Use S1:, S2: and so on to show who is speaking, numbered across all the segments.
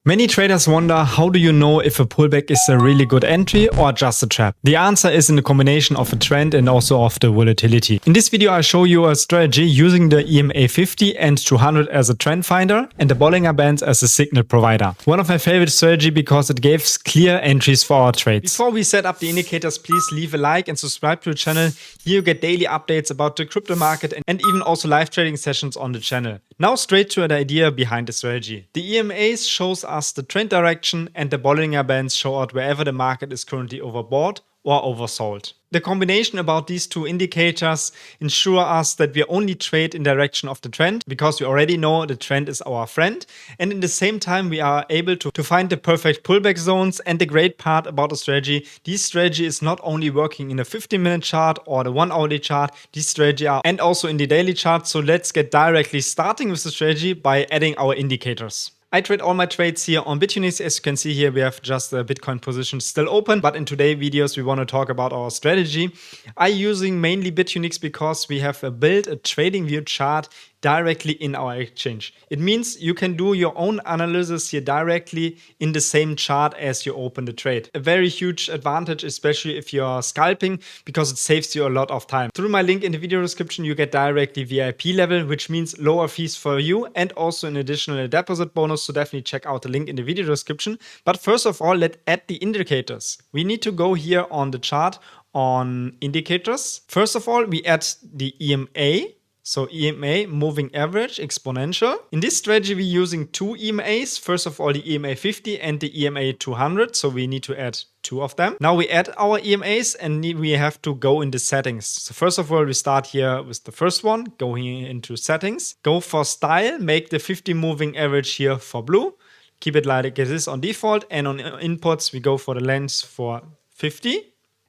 S1: Many traders wonder, how do you know if a pullback is a really good entry or just a trap? The answer is in the combination of a trend and also of the volatility. In this video I show you a strategy using the EMA 50 and 200 as a trend finder and the Bollinger Bands as a signal provider. One of my favorite strategy because it gives clear entries for our trades. Before we set up the indicators, please leave a like and subscribe to the channel. Here you get daily updates about the crypto market and even also live trading sessions on the channel. Now straight to the idea behind the strategy. The EMAs shows us the trend direction and the Bollinger Bands show out wherever the market is currently overbought or oversold. The combination about these two indicators ensure us that we only trade in direction of the trend because we already know the trend is our friend, and in the same time we are able to find the perfect pullback zones. And the great part about the strategy, this strategy is not only working in a 15-minute chart or the 1-hourly chart, this strategy are and also in the daily chart. So let's get directly starting with the strategy by adding our indicators. I trade all my trades here on Bitfinex. As you can see here, we have just a Bitcoin position still open. But in today's videos, we want to talk about our strategy. I'm using mainly Bitfinex because we have built a trading view chart directly in our exchange. It means you can do your own analysis here directly in the same chart as you open the trade. A very huge advantage, especially if you're scalping, because it saves you a lot of time. Through my link in the video description, you get directly VIP level, which means lower fees for you and also an additional deposit bonus. So definitely check out the link in the video description. But first of all, let's add the indicators. We need to go here on the chart on indicators. First of all, we add the EMA. So EMA, moving average, exponential. In this strategy, we're using two EMAs. First of all, the EMA 50 and the EMA 200. So we need to add two of them. Now we add our EMAs and we have to go into settings. So first of all, we start here with the first one, going into settings. Go for style, make the 50 moving average here for blue. Keep it like it is on default. And on inputs, we go for the length for 50.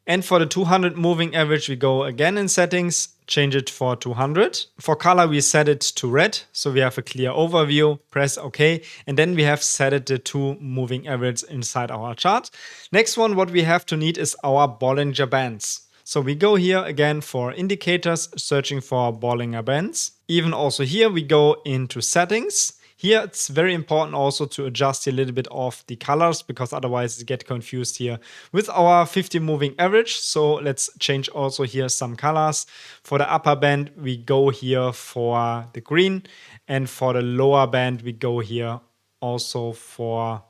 S1: And for the 200 moving average, we go again in settings, change it for 200. For color, we set it to red, so we have a clear overview. Press OK, and then we have set it the 2 moving average inside our chart. Next one, what we have to need is our Bollinger Bands. So we go here again for indicators, searching for Bollinger Bands. Even also here, we go into settings. Here it's very important also to adjust a little bit of the colors because otherwise you get confused here with our 50 moving average. So let's change also here some colors. For the upper band we go here for the green, and for the lower band we go here also for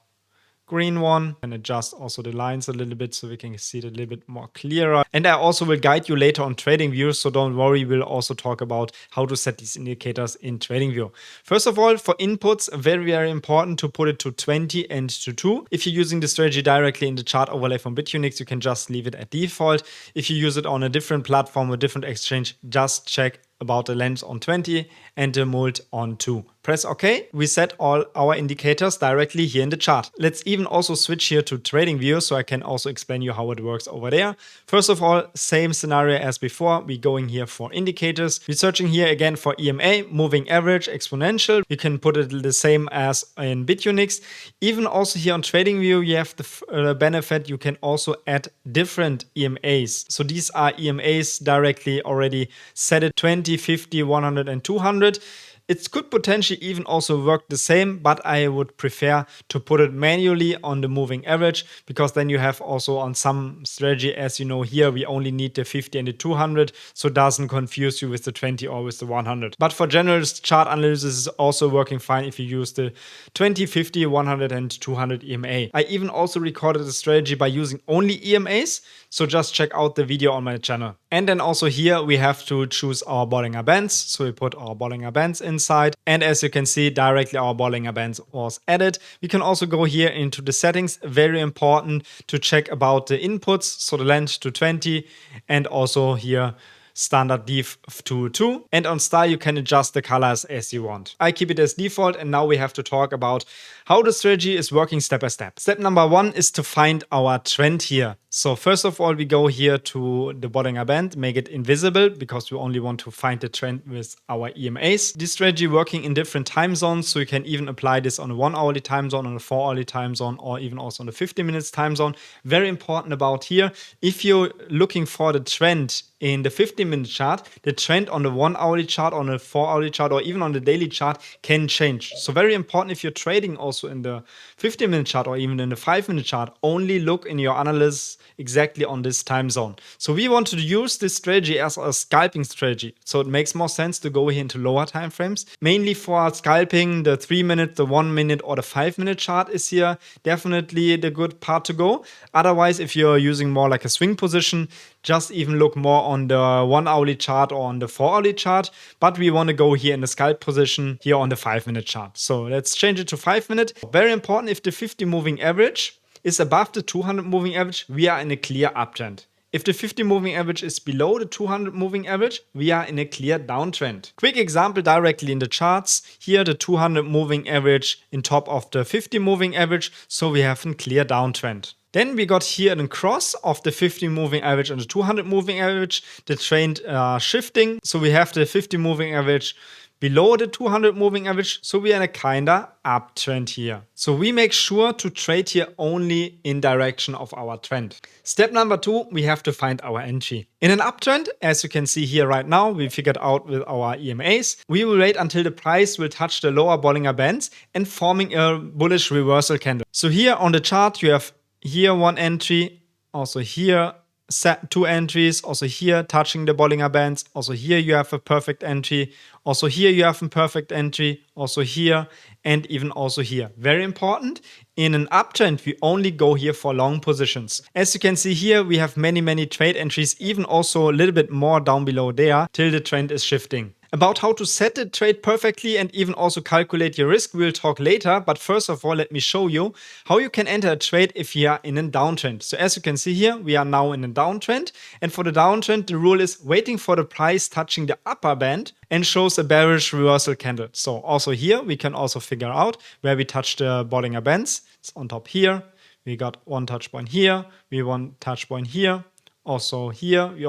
S1: green one, and adjust also the lines a little bit so we can see it a little bit more clearer. And I also will guide you later on TradingView, so don't worry, we'll also talk about how to set these indicators in TradingView. First of all, for inputs, very important to put it to 20 and to 2. If you're using the strategy directly in the chart overlay from Bitfinex, you can just leave it at default. If you use it on a different platform or different exchange, just check about the length on 20 and the mult on 2. Press OK. We set all our indicators directly here in the chart. Let's even also switch here to TradingView so I can also explain you how it works over there. First of all, same scenario as before. We're going here for indicators. We're searching here again for EMA, moving average, exponential. You can put it the same as in Bitfinex. Even also here on TradingView, you have the benefit you can also add different EMAs. So these are EMAs directly already set at 20, 50, 100 and 200. It could potentially even also work the same, but I would prefer to put it manually on the moving average because then you have also on some strategy, as you know here, we only need the 50 and the 200, so it doesn't confuse you with the 20 or with the 100. But for general chart analysis is also working fine if you use the 20, 50, 100 and 200 EMA. I even also recorded the strategy by using only EMAs, so just check out the video on my channel. And then also here we have to choose our Bollinger Bands, so we put our Bollinger Bands inside, and as you can see directly our Bollinger Bands was added. We can also go here into the settings, very important to check about the inputs, so the length to 20 and also here standard def to 2, and on style you can adjust the colors as you want. I keep it as default, and now we have to talk about how the strategy is working step by step. Step number 1 is to find our trend here. So first of all, we go here to the Bollinger Band, make it invisible because we only want to find the trend with our EMAs. This strategy working in different time zones, so you can even apply this on a 1-hourly time zone, on a 4-hourly time zone, or even also on a 50 minutes time zone. Very important about here, if you're looking for the trend in the 15-minute chart, the trend on the 1 hourly chart, on the 4 hourly chart, or even on the daily chart can change. So very important if you're trading also in the 15-minute chart or even in the 5-minute chart, only look in your analysis exactly on this time zone. So we want to use this strategy as a scalping strategy. So it makes more sense to go here into lower time frames. Mainly for scalping, the 3-minute, the 1-minute, or the 5-minute chart is here definitely the good part to go. Otherwise, if you're using more like a swing position, just even look more on the 1 hourly chart or on the 4 hourly chart. But we want to go here in the scalp position here on the 5-minute chart. So let's change it to 5-minute. Very important, if the 50 moving average is above the 200 moving average, we are in a clear uptrend. If the 50 moving average is below the 200 moving average, we are in a clear downtrend. Quick example directly in the charts. Here the 200 moving average in top of the 50 moving average, so we have a clear downtrend. Then we got here a cross of the 50 moving average and the 200 moving average. The trend shifting, so we have the 50 moving average below the 200 moving average, so we are in a kinda uptrend here. So we make sure to trade here only in direction of our trend. Step number 2, we have to find our entry. In an uptrend, as you can see here right now, we figured out with our EMAs, we will wait until the price will touch the lower Bollinger Bands and forming a bullish reversal candle. So here on the chart, you have here one entry, also here set 2 entries, also here touching the Bollinger Bands, also here you have a perfect entry, also here you have a perfect entry, also here, and even also here. Very important, in an uptrend we only go here for long positions. As you can see here, we have many trade entries, even also a little bit more down below there till the trend is shifting. About how to set the trade perfectly and even also calculate your risk, we'll talk later. But first of all, let me show you how you can enter a trade if you are in a downtrend. So as you can see here, we are now in a downtrend. And for the downtrend, the rule is waiting for the price touching the upper band and shows a bearish reversal candle. So also here, we can also figure out where we touch the Bollinger Bands. It's on top here. We got one touch point here. We one touch point here. Also here we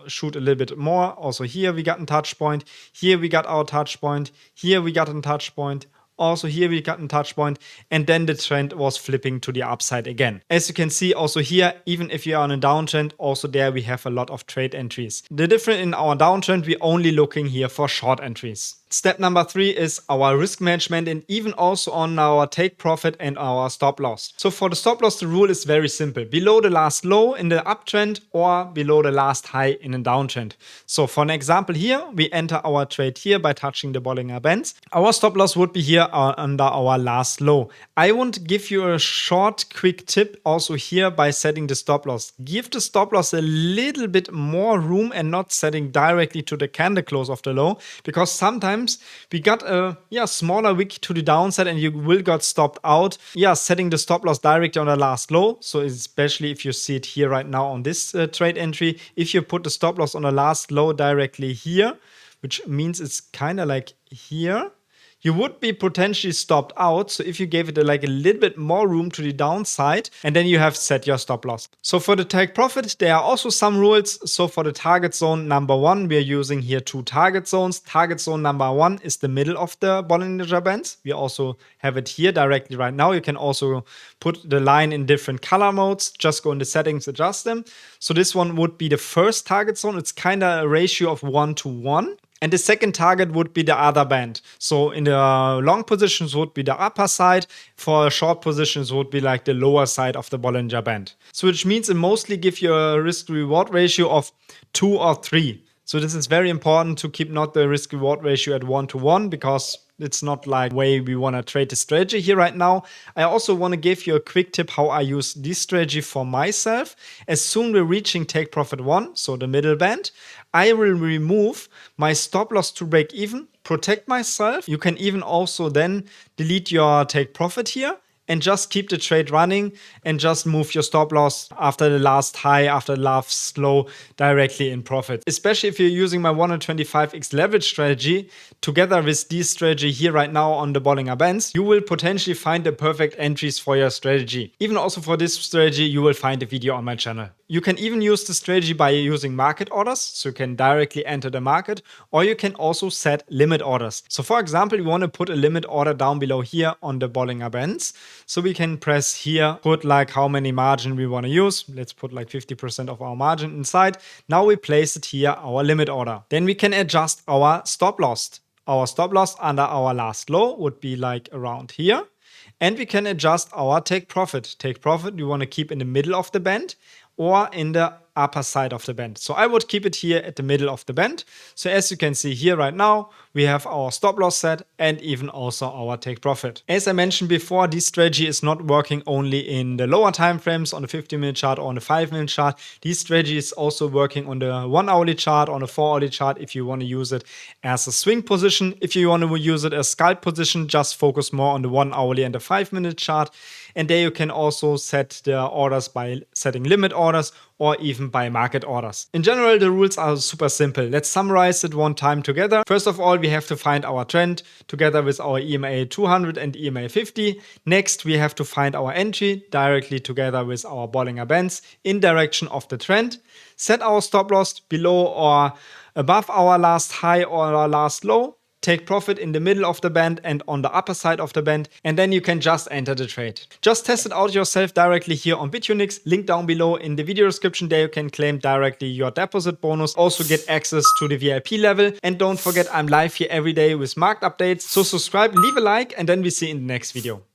S1: shoot a little bit more. Also here we got a touch point. Here we got our touch point. Here we got a touch point. Also here we got a touch point, and then the trend was flipping to the upside again. As you can see also here, even if you are on a downtrend, also there we have a lot of trade entries. The difference in our downtrend, we're only looking here for short entries. Step number 3 is our risk management, and even also on our take profit and our stop loss. So for the stop loss, the rule is very simple. Below the last low in the uptrend or below the last high in a downtrend. So for an example here, we enter our trade here by touching the Bollinger Bands. Our stop loss would be here under our last low. I want to give you a short quick tip also here by setting the stop loss. Give the stop loss a little bit more room and not setting directly to the candle close of the low, because sometimes we got a smaller wick to the downside and you will got stopped out. Setting the stop loss directly on the last low. So especially if you see it here right now on this trade entry, if you put the stop loss on the last low directly here, which means it's kind of like here, you would be potentially stopped out. So if you gave it a little bit more room to the downside, and then you have set your stop loss. So for the take profit, there are also some rules. So for the target zone number 1, we are using here 2 target zones. Target zone number 1 is the middle of the Bollinger Bands. We also have it here directly right now. You can also put the line in different color modes. Just go in the settings, adjust them. So this one would be the first target zone. It's kind of a ratio of 1:1. And the second target would be the other band. So in the long positions would be the upper side. For short positions would be like the lower side of the Bollinger Band. So which means it mostly give you a risk reward ratio of 2 or 3. So this is very important to keep not the risk reward ratio at 1:1, because it's not like way we want to trade the strategy here right now. I also want to give you a quick tip how I use this strategy for myself. As soon we're reaching take profit 1, so the middle band, I will remove my stop loss to break even, protect myself. You can even also then delete your take profit here and just keep the trade running and just move your stop loss after the last high, after the last low, directly in profit. Especially if you're using my 125x leverage strategy together with this strategy here right now on the Bollinger Bands, you will potentially find the perfect entries for your strategy. Even also for this strategy, you will find a video on my channel. You can even use the strategy by using market orders, so you can directly enter the market, or you can also set limit orders. So for example, we want to put a limit order down below here on the Bollinger Bands. So we can press here, put like how many margin we want to use. Let's put like 50% of our margin inside. Now we place it here, our limit order. Then we can adjust our stop loss. Our stop loss under our last low would be like around here. And we can adjust our take profit. Take profit we want to keep in the middle of the band or in the upper side of the band. So I would keep it here at the middle of the band. So as you can see here right now, we have our stop loss set and even also our take profit. As I mentioned before, this strategy is not working only in the lower time frames on the 50-minute chart or on the 5-minute chart. This strategy is also working on the 1 hourly chart, on the 4 hourly chart if you want to use it as a swing position. If you want to use it as scalp position, just focus more on the 1 hourly and the 5-minute chart. And there you can also set the orders by setting limit orders or even by market orders. In general, the rules are super simple. Let's summarize it one time together. First of all, we have to find our trend together with our EMA 200 and EMA 50. Next, we have to find our entry directly together with our Bollinger Bands in direction of the trend. Set our stop loss below or above our last high or our last low. Take profit in the middle of the band and on the upper side of the band, and then you can just enter the trade. Just test it out yourself directly here on Bitunics, link down below in the video description. There you can claim directly your deposit bonus, also get access to the VIP level, and don't forget I'm live here every day with market updates. So subscribe, leave a like, and then we see you in the next video.